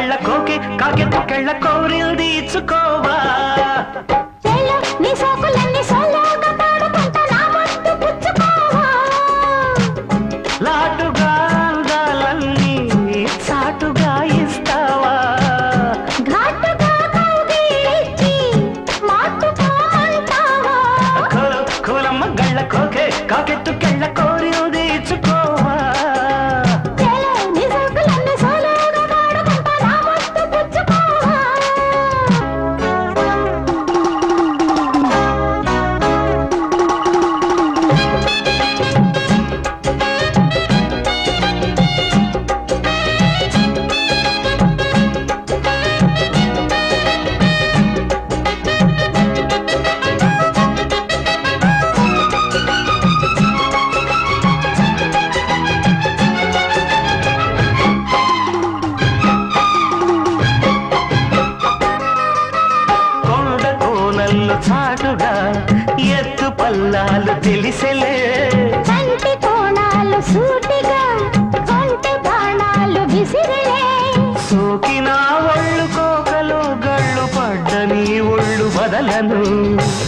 గళ్ళ కోకే కాకెత్తు కెళ్ళ కోరిల్ది ఇచ్చుకోవా లాటుగా అందాలన్నీ చాటుగా ఇస్తావా కోలమ్మ గళ్ళ కోకే కాకెత్తు కెళ్ళ కోరిల్ది ఇచ్చుకోవా చాటుగా ఎత్తు పల్లాలు తెలిసెలే కంటి కోణాలు సూటిగా కొంటె బాణాలు విసిరిలే సోకిన ఒళ్ళు కోకలు గళ్ళు పడ్డ నీ ఒళ్ళు బదలను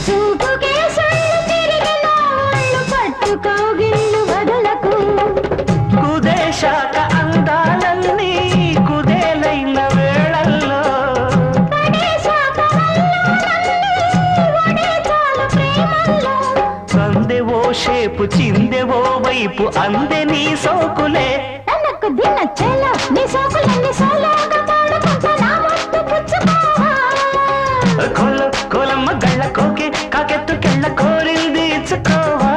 చూపుకే సొళ్ళు తిరిగిన ఒళ్ళు పట్టుకోగిళ్ళు వదలకు కుదేశాక అందాలన్నీ కుదేలైన వేళల్లో సందెవో షేపు చిందెవో వైపు అందే నీ సోకులే తనకు దిన చెల నీ సోకులన్నీ సోలోగా పాడుకుంటా నా ముద్దు పుచ్చుకోవా కోలమ్మ గళ్ళ కోకే కాకెత్తు కెళ్ళ కోరిల్ది ఇచ్చుకోవా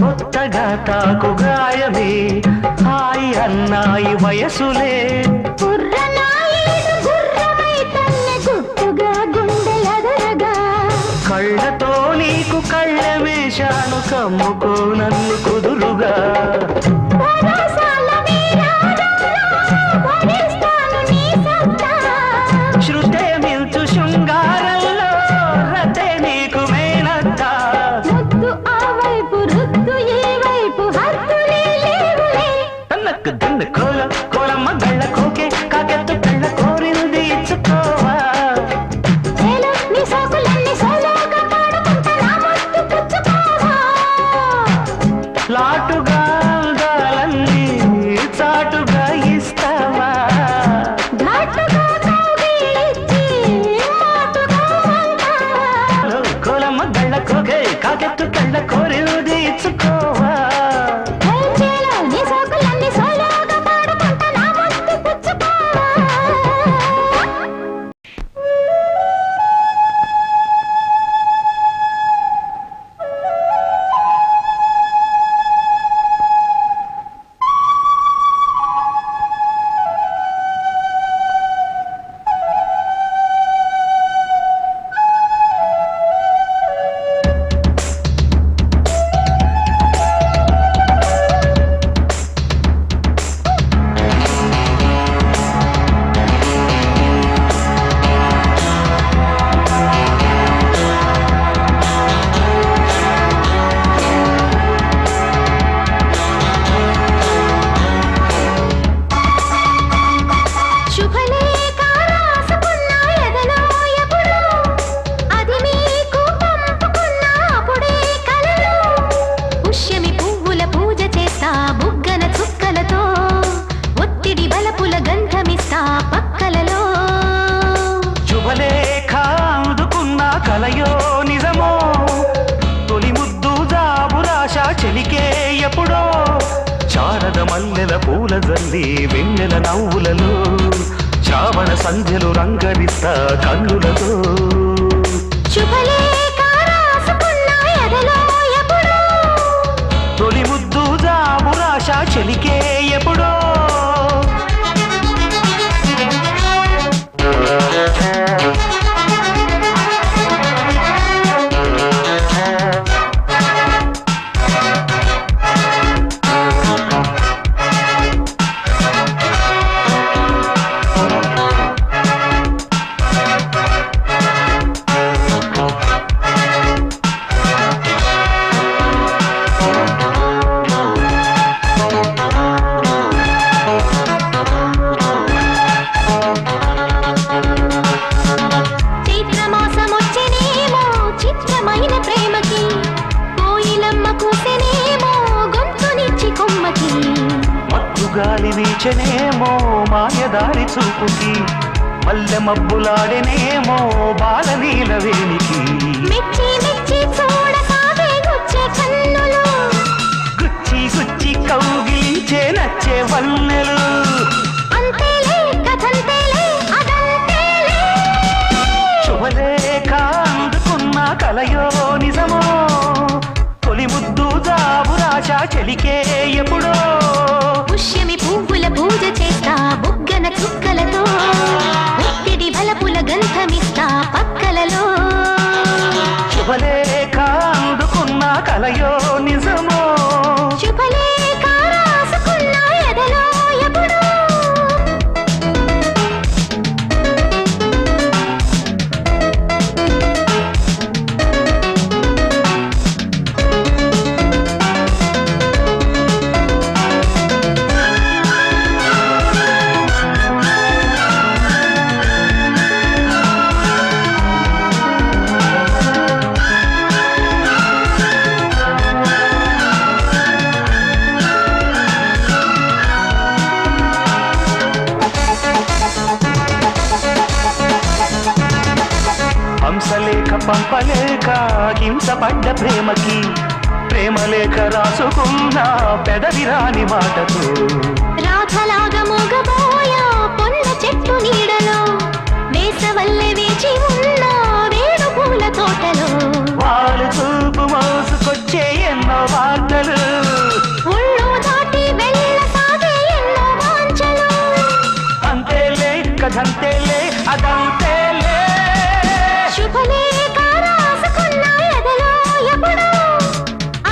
కొత్తగా తాకు గాయమే హాయి అన్నాయి వయసులే కళ్ళతో నీకు కళ్ళమేశాను కమ్ముకో నన్ను కుదురుగా శృతే మిల్చు శృంగారంలో రతే నీకు మేనత్త తనకు దిన్న కోలమ్మ గళ్ళ కోకే కాకెత్తు కళ్ళ కోరిల్ది ఇచ్చుకోవా లాటుగా అందాలన్నీ చాటుగా ఇస్తావా కోలమ్మ గళ్ళ కోకే కాకెత్తు కళ్ళ కోరిల్ది ఇచ్చుకోవా మల్లెల పూల జల్లి వెన్నెల నవ్వులలో చావణ సంధ్యలు రంగరిస్తా కన్నులతో శుభలేఖ చిరుగాలి వీచనేమో మాయదారి చూపుకి మల్లె మబ్బులాడెనేమో బాలనీల వేణికి మెచ్చి మెచ్చి చూడసాగే గుచ్చే కన్నులు గుచ్చి గుచ్చి కౌగిలించే నచ్చే వన్నెలు అంతేలే కథంతేలే అదంతేలే శుభలేఖ అందుకున్న కలయో నిజమో తొలి ముద్దు జాబురాశ చెలికే ఎప్పుడో పుష్యమి పువ్వుల పూజ చేస్తా బుగ్గన చుక్కలతో ఒత్తిడి బలపుల గంధమిస్తా పక్కలలో శుభలేఖ అందుకున్న కలయో నిజమో శుభలేఖ రాసుకున్న ఎదలో ఎప్పుడో హంసలేఖ పంపలేక హింసపడ్డ ప్రేమకి ప్రేమలేఖ రాసుకున్న పెదవిరాని మాటతో రాధలాగా మూగబోయా పొన్న చెట్టు నీడలో వేసవల్లే వేచి ఉన్న వేణు పూల తోటలో వాళ్ళు చూపు మోసుకొచ్చే ఎన్నో వార్తలు ఒళ్ళు దాటి వెళ్ళసాగే ఎన్నో వాంఛలు అంతేలే కథంతేలే అదంతేలే శుభలేఖ రాసుకున్న ఎదలో ఎప్పుడో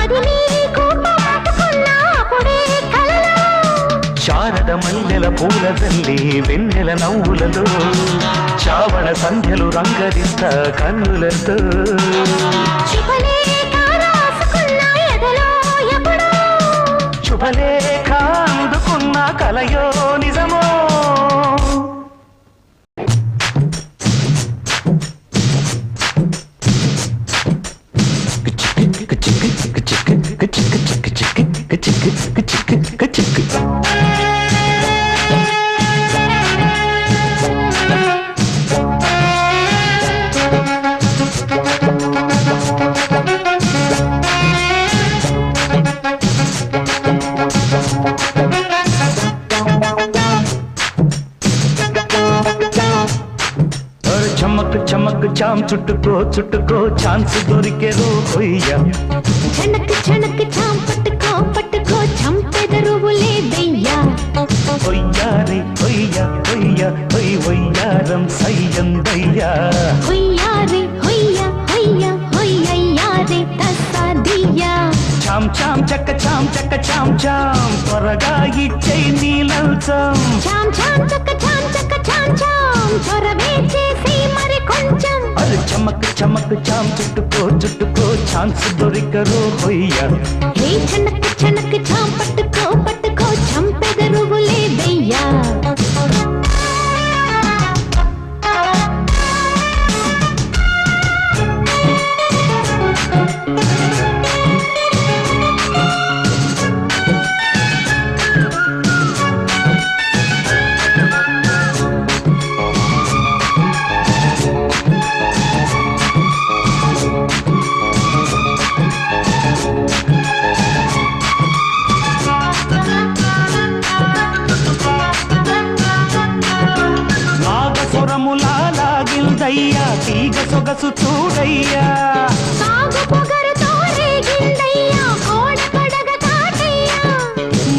అది నీకు పాటుకున్న అప్పుడే కలలో శారద మల్లెల పూలదల్లి వెన్నెల నవ్వులలో శ్రావణ సంధ్యలు రంగరిస్తా కన్నులతో శుభలేఖ రాసుకున్న ఎదలో ఎప్పుడో శుభలేఖ అందుకున్న కలయో నిజమో చమక్ చమక్ చాం చుట్టుకో చుట్టుకో ఛాన్స్ దొరికే రోయ్యా చనక్ చనక్ చాం పట్టుకో పట్టుకో చంపెదరువులే దయ్యా ఒయ్యారి ఒయ్యా ఒయ్యా ఒయ్ ఒయ్యారం సయ్యందయ్యా హొయ్యారే హొయ్యా హొయ్యా హొయ్యయ్యారే తస్సాదియ్యా చాం చాం చక్క చాం చక్క చాం చాం త్వరగా ఇచ్చై నీలంచం చాం చాం చక్క చాం చక్క చాం చాం చొరవే చేసి మరి కొంచెం అరే చమక్ చమక్ చాం చుట్టుకో చుట్టుకో ఛాన్స్ దొరికరో హొయ్యా హే చనక్ చనక్ చాం పట్టుకో పట్టుకో చంపెదరువులే దయ్యా లాగిందయ్యా తీగ సొగసు చూడయ్యా సాగు పొగరుతో రేగిందయ్యా కోడ పడగ తాటయ్యా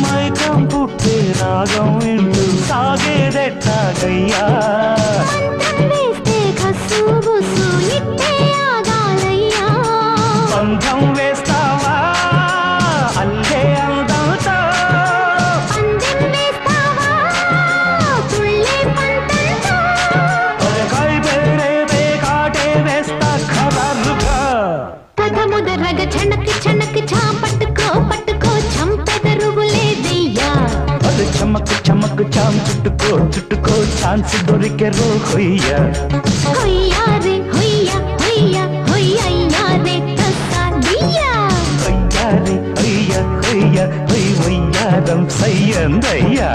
మైకం పుట్టే రాగం ఇంటూ సాగేదెట్టాగయ్యా మంత్రం వేస్తే కస్సు బుస్సు ఇట్టే ఆగాలయ్యా బంధం వేస్తావా అల్లే అందంతో పందెం వేస్తావా తుళ్ళే పంతంతో కై బేరే కాటే వేస్తా ఖబరుగా కథ ముదరగ చనక్ చనక్ చాం పట్టుకో పట్టుకో చంపెదరువులే దయ్యా అది చమక్ చమక్ చాం చుట్టుకో చుట్టుకో ఛాన్స్ దొరికెరో హొయ్యా హొయ్యారే హొయ్యా హొయ్యా హొయ్యయ్యారే తస్సాదియ్యా ఒయ్యారి ఒయ్య ఒయ్య ఒయ్ ఒయ్యారం సయ్య ఎందయ్యా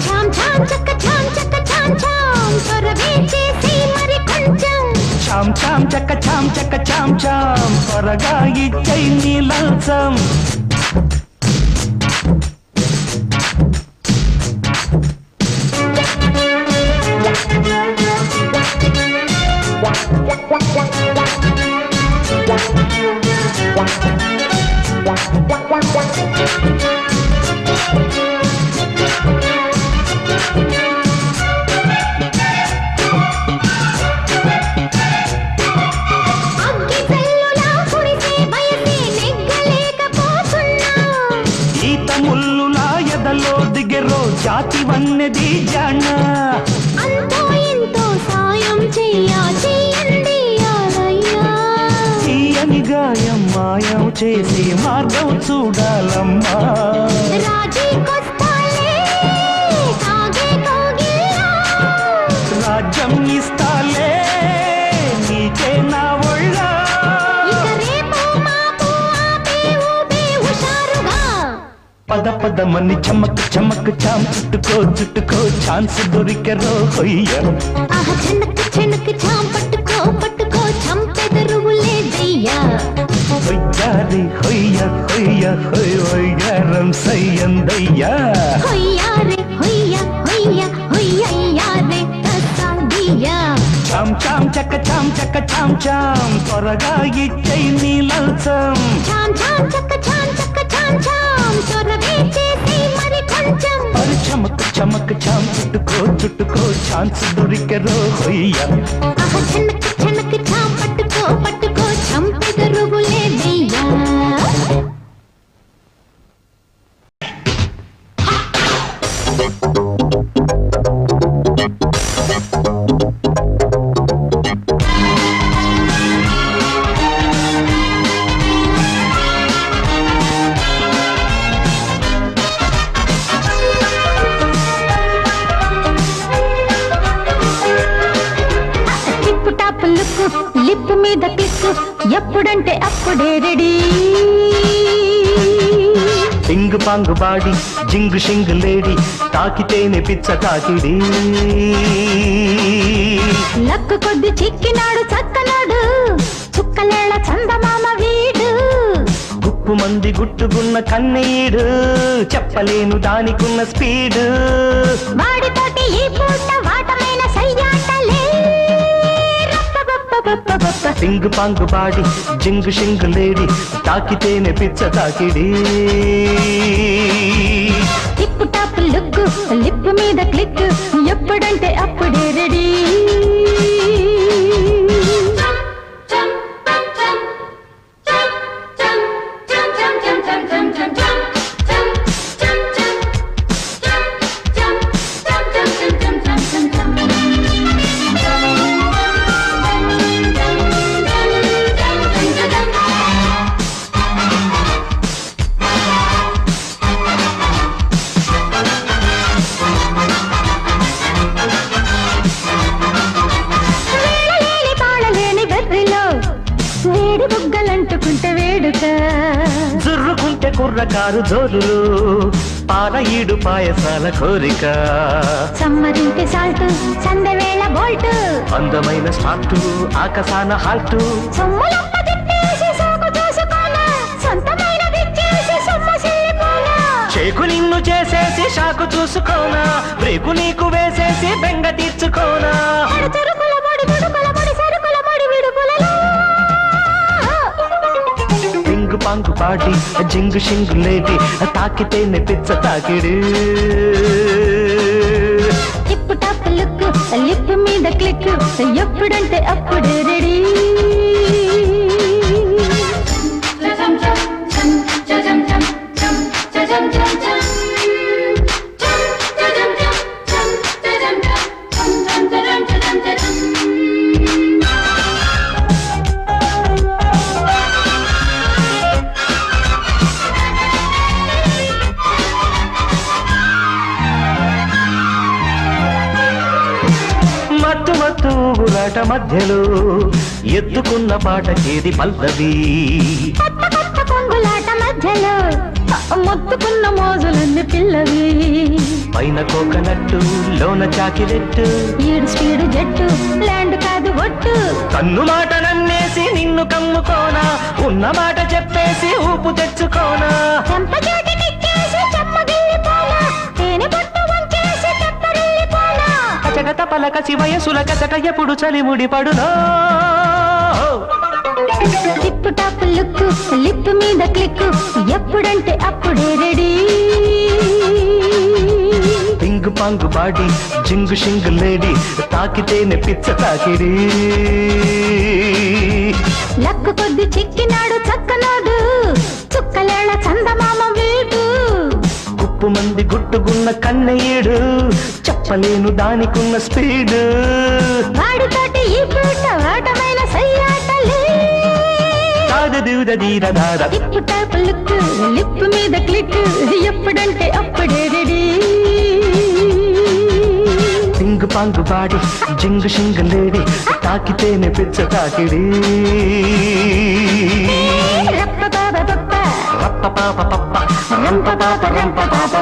చాం చాం చక్క చాం చక్క చాం చాం త్వరగా చేసి మరి కొంచెం చాం చాం చక్క చాం చక్క చాం చాం త్వరగా ఇచ్చై నీ లంచం జాతి వన్నది జాన అంతో ఎంతో సాయం చెయ్యండి తీయని గాయం మాయం చేసి మార్గం చూడాలమ్మా రాజ్యం ఇస్తాలే నీకే నా ఒళ్ళ పద పదమని చమక్ చమక్ చాం చుట్టుకో చుట్టుకో ఛాన్స్ దొరికెరో హొయ్య చెనక్ చెనక్ చాం పట్టుకో పట్టుకో చంపెదరువులే దయ్యా హొయ్యారి హొయ్య హొయ్య హొయ్ హొయ్యారం సయ్యందయ్యా హొయ్యారే హొయ్య హొయ్య హొయ్యయ్యారే తసాదియా చాం చాం చక్క చాం చక్క చాం చాం త్వరగా ఇచ్చై నీ లంచం చాం చాం చక్క చాం చక్క చాం చాం త్వరగా చేసి మరి కొంచెం అరి చమక్ చమక్ చాం చుట్టుకో చుట్టుకో ఛాన్స్ దొరికెరో హొయ్య చెనక్ చెనక్ చాం పట్టుకో పట్టుకో చంపెదరువులే దయ్యా లిప్ మీద క్లిక్ ఎప్పుడంటే అప్పుడే రెడీ పింగు పాంగు బాడి జింగు షింగు లేడి తాకితేనే పిచ్చ తాకిడి లక్కు కొద్ది చిక్కినాడు చక్కనాడు చుక్కలేళ చందమామ వీడు గుప్పు మంది గుట్టుకున్న కన్నీడు చెప్పలేను దానికున్న స్పీడు వాడితోటి ఈ పూట వాటమైన సయ్యాటలే పింగు పాంగు బాడి జింగు షింగు లేడి తాకితేనే పిచ్చ తాకిడి టిప్ టాప్ లుక్ లిప్ మీద క్లిక్ ఎప్పుడంటే అప్పుడే రెడీ వేడి బుగ్గలంటుకుంటే వేడుక జుర్రుకుంటే కుర్రకారు జోరులు పాల ఈడు పాయసాల కోరిక సమ్మరింటి సాల్ట్ సందవేళ బోల్ట్ అందమైన స్టార్టు ఆకాశాన హాల్టు సొమ్ములప్ప తిట్టేసి సోకు చూసుకోనా సొంతమైన దిచ్చేసి సొమ్మ సిల్లిపోనా చేకు నిన్ను చేసేసి షాకు చూసుకోనా బ్రేకు నీకు వేసేసి బెంగ తీర్చుకోనా చెరుకుల బడి గుడుకుల బడి సరుకుల బడి విడుకులలో పింగు పాంగు పాటి జింగు షింగు లేటి తాకితేనే పిచ్చ తాకిడి టిప్ టాప్ లుక్ లిప్ మీద క్లిక్ ఎప్పుడంటే అప్పుడే రెడీ ఊగులాట మధ్యలో ఎత్తుకున్న పాటకేది పల్లవి కొత్త కొత్త పొంగులాట మధ్యలో మొత్తుకున్న మోజులన్నీ పిల్లవి పైన కోకనట్టు లోన చాకిరెట్టు ఈడు స్పీడు జట్టు ల్యాండ్ కాదు ఒట్టు కన్ను మాట నన్నేసి నిన్ను కమ్ముకోనా ఉన్న మాట చెప్పేసి ఊపు తెచ్చుకోనా చెంపచేటికెక్కేసి చెమ్మగిల్లిపోనా తేనె పట్టు వంచేసి తెప్పరిల్లిపోనా కచగత పలకసి వయసుల కచట ఎప్పుడు చలిముడి పడునో టిప్పు టాప్ లుక్ లిప్ మీద క్లిక్ ఎప్పుడంటే అప్పుడే రెడీ పింగు పాంగు బాడీ జింగు షింగు లేడీ తాకితేనే పిచ్చ తాకిడి లక్కు కొద్ది చిక్కినాడు చక్కనోడు చుక్కలేళ చందమామ వీడు గుప్పు మంది గుట్టుకున్న కన్నయ్యేడు చెప్పలేను దానికున్న స్పీడ్ వాడితోటి ఈ పూట వాటమైన సయ్యాటలే టిప్పు టాప్ లుక్ లిప్ మీద క్లిక్ ఎప్పుడంటే అప్పుడే రెడీ పింగు పాంగు బాడి జింగు షింగు లేడి తాకితేనే పిచ్చ తాకిడి రప్ప బాబ పప్ప రప్ప పాప పప్ప రంప పాప రంప పాప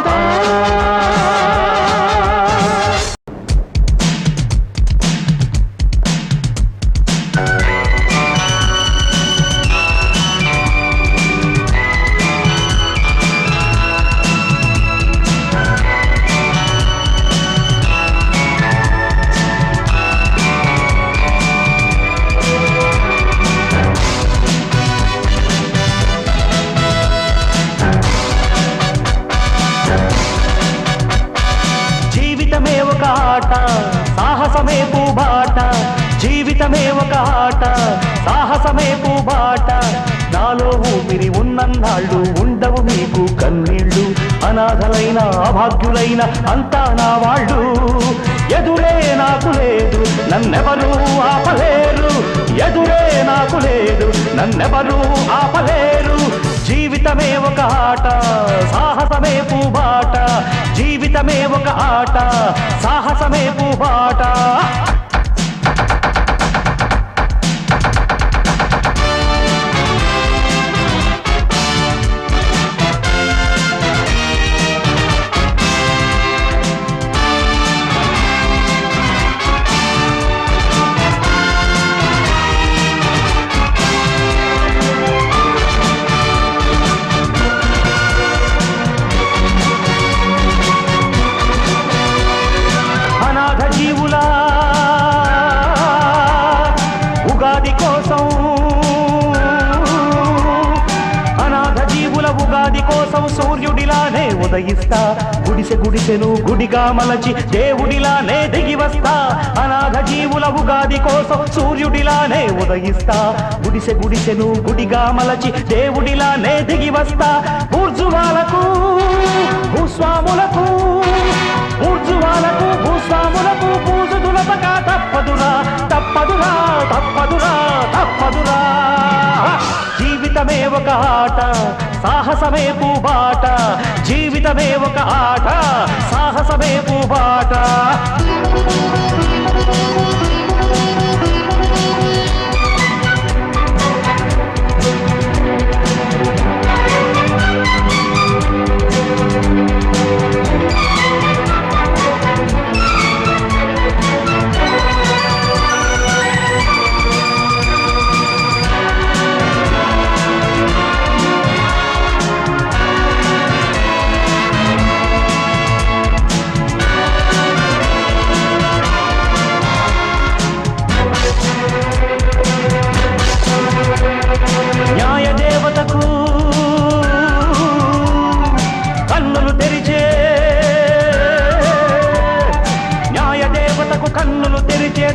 జీవితమే ఒక ఆట సాహసమే పూబాట జీవితమే ఒక ఆట సాహసమే పూబాట నాలో ఊపిరి ఉన్నన్నాళ్ళు ఉండవు మీకు కన్నీళ్ళు అనాథలైన అభాగ్యులైన అంతా నా వాళ్ళు ఎదురే నాకు లేదు నన్నెవరూ ఆపలేరు ఎదురే నాకు లేదు నన్నెవరూ ఆపలేరు జీవితమే ఒక ఆట సాహసమే పూబాట జీవితమే ఒక ఆట సాహసమే పూబాట ఉగాది కోసం అనాథ జీవుల ఉగాది కోసం సూర్యుడిలానే ఉదయిస్తా గుడిసె గుడిసెను గుడిగా మలచి దేవుడిలానే దిగి వస్తా అనాథ జీవుల ఉగాది కోసం సూర్యుడిలానే ఉదయిస్తా గుడిసె గుడిసెను గుడిగా మలచి దేవుడిలానే దిగి వస్తా ఊర్జువాలకు భూస్వాములకు ఊర్జువాలకు భూస్వాములకు పూజ దులపక తప్పదురా తప్పదురా తప్పదురా తప్పదురా జీవితమే ఒక ఆట సాహసమే పూబాట జీవితమే ఒక ఆట సాహసమే పూబాట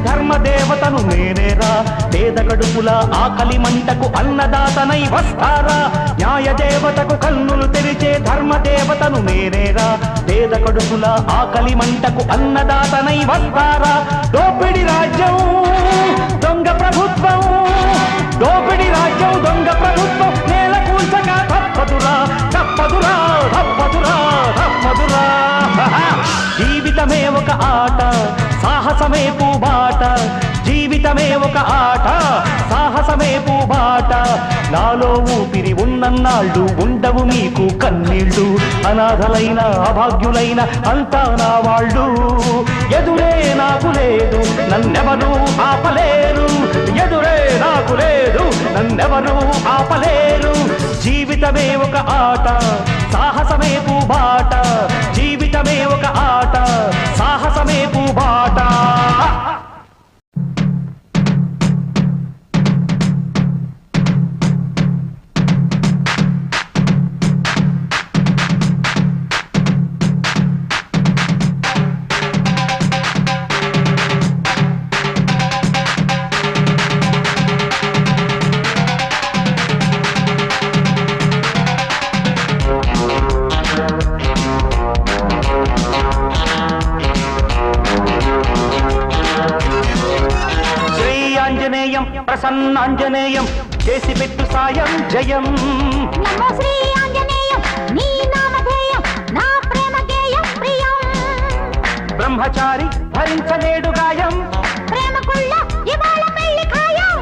ధర్మదేవతను నేనేరా పేద కడుపుల ఆకలి మంటకు అన్నదాతనై వస్తారా న్యాయ దేవతకు కన్నులు తెరిచే ధర్మదేవతను నేనేరా పేద కడుపుల ఆకలి మంటకు అన్నదాతనై వస్తారా దోపిడి రాజ్యం దొంగ ప్రభుత్వం దోపిడి రాజ్యం దొంగ ప్రభుత్వం నేల కూల్చక తప్పదురా తప్పదురా తప్పదురా తప్పదురా జీవితమే ఒక ఒక ఆట సాహసమే పూబాట జీవితమే ఒక ఆట సాహసమే పూబాట నాలో ఊపిరి ఉన్నన్నాళ్ళు ఉండవు మీకు కన్నీళ్ళు అనాథలైన అభాగ్యులైన అంతా నా వాళ్ళు ఎదురే నాకు లేదు నన్నెవరు ఆపలేరు ఎదురే నాకు లేదు నన్నెవరు ఆపలేరు జీవితమే ఒక ఆట సాహసమే పూబాట జీవితమే ఒక ఆట సాహసమే పూబాట ప్రసన్నాంజనేయం చేసి పెట్టు సాయం జయం నమో శ్రీ ఆంజనేయం నీ నామధేయం నా ప్రేమ గేయం ప్రియం బ్రహ్మచారి భరించలేడు గాయం ప్రేమకుళ్ళ ఇవాళ పెళ్లి ఖాయం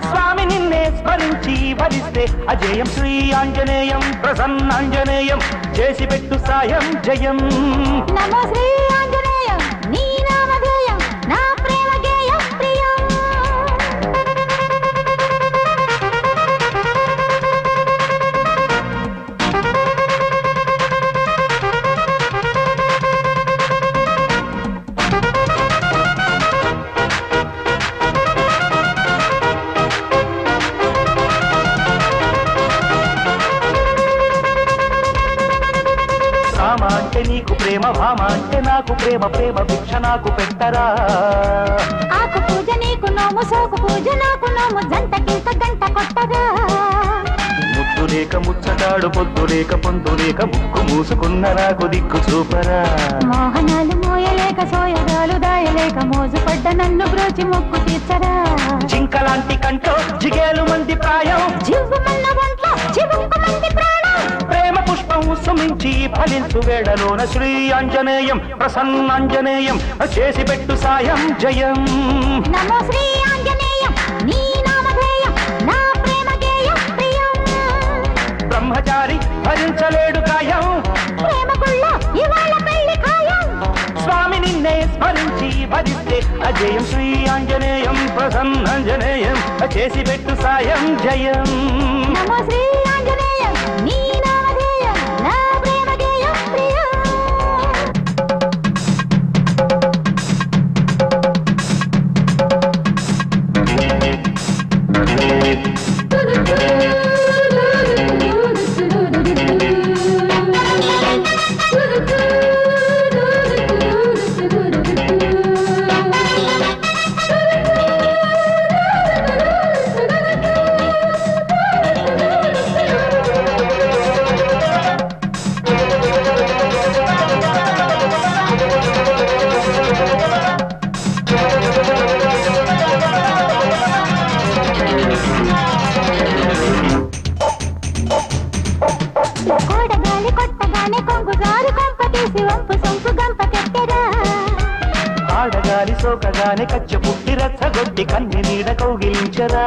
స్వామి నిన్నే స్మరించి భరిస్తే అజేయం శ్రీ ఆంజనేయం ప్రసన్నాంజనేయం చేసి పెట్టు సాయం జయం నమో శ్రీ ఆంజనేయం నీ నామధేయం నా ప్రేమ గేయం ప్రియం రామ అంటే నీకు ప్రేమ భామ అంటే నాకు ప్రేమ ప్రేమ భిక్ష నాకు పెట్టరా ఆకు పూజ నీకు నోము సోకు పూజ నాకు నోము జంట కింత గంట కొట్టగా ముద్దు లేక ముచ్చటాడు పొద్దు లేక పొందు లేక ముక్కు మూసుకున్న నాకు దిక్కు చూపరా మోహనాలు మోయలేక సోయగాలు దాయలేక మోజుపడ్డ నన్ను బ్రోచి మొక్కు తీర్చరా జింకలాంటి కంటో జిగేలు మంది ప్రాయం జీవమన్న ఒంట్లో చివుకు మంది ప్రాణం ప్రేమ పుష్పం సుమించి ఫలించు వేళలోన శ్రీ ఆంజనేయం ప్రసన్నాంజనేయం చేసి పెట్టు సాయం జయం నమో శ్రీ ఆంజనేయం నీ నామధేయం నా ప్రేమ గేయం ప్రియం బ్రహ్మచారి భరించలేడు గాయం ప్రేమకుళ్ళ ఇవాళ పెళ్లి ఖాయం స్వామి నిన్నే స్మరించి భరిస్తే అజయం శ్రీ ఆంజనేయం ప్రసన్నాంజనేయం చేసి పెట్టు సాయం జయం నమో శ్రీ ఆంజనేయం నీ నామధేయం నా ప్రేమ గేయం ప్రియం కోడగాలి కొట్టగానే కొంగు గారు కొంప తీసి వంపు సొంపు గంప కట్టెరా ఆడగాలి సోకగానే కచ్చ పుట్టి రచ్చగొట్టి కన్ని నీడ కౌగిలించరా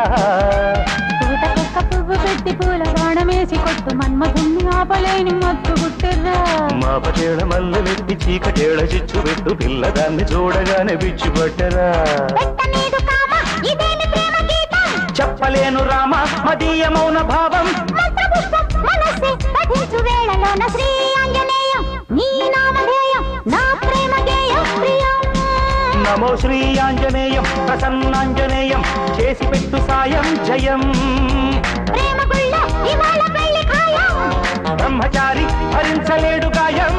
పూట కుక్క పువ్వు పెట్టి పూల బాణమేసి కొట్టు మన్మధుణ్ణి ఆపలేని మత్తు గుట్టెర్రా మా పటేళ మల్లెలెత్తి చీకటేళ చిచ్చు పెట్టు పిల్లదాన్ని చూడగానే పిచ్చి పట్టరా పెట్టనీదు కామ ఇదేమి ప్రేమ గీతం చెప్పలేను రామ మదీయ మౌన భావం మంత్రపుష్పం మనస్సే పఠించు వేళలోన శ్రీ ఆంజనేయం నీ నామధేయం నా ప్రేమ గేయం ప్రియం నమో శ్రీ ఆంజనేయం ప్రసన్నాంజనేయం చేసి పెట్టు సాయం జయం ప్రేమకుళ్ళ ఇవాళ పెళ్లి ఖాయం బ్రహ్మచారి భరించలేడు గాయం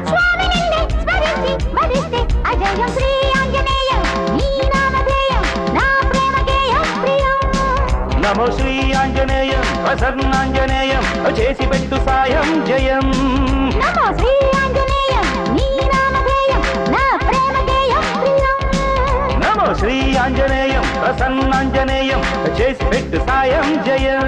స్వామి నిన్నే స్మరించి భరిస్తే అజయం శ్రీ ఆంజనేయం నీ నామధేయం నా ప్రేమ గేయం ప్రియం నమో శ్రీ ఆంజనేయం ప్రసన్నాంజనేయం చేసి పెట్టు సాయం జయం నమో శ్రీ ఆంజనేయం నీ నామధేయం నా ప్రేమ గేయం ప్రియం నమో శ్రీ ఆంజనేయం ప్రసన్నాంజనేయం చేసి పెట్టు సాయం జయం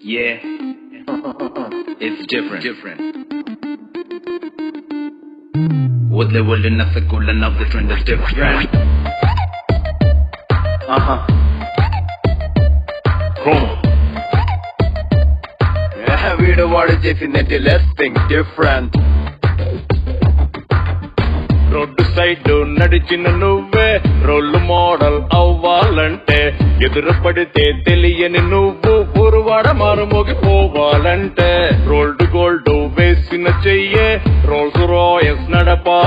Yeah, it's different. ولا ولا نفسك ولا نبض trend is different. వీడు వాడు చేసిందంటే let's think different. Road side నడిచిన నువ్వే రోల్ మోడల్ అవ్వాలంటే ఎదురు పడితే తెలియని నువ్వు ఊరువాడ మారుమోగిపోవాలంటే రోల్డ్ గోల్డ్ వేసిన చెయ్యే రోల్స్ రాయల్స్ నడపా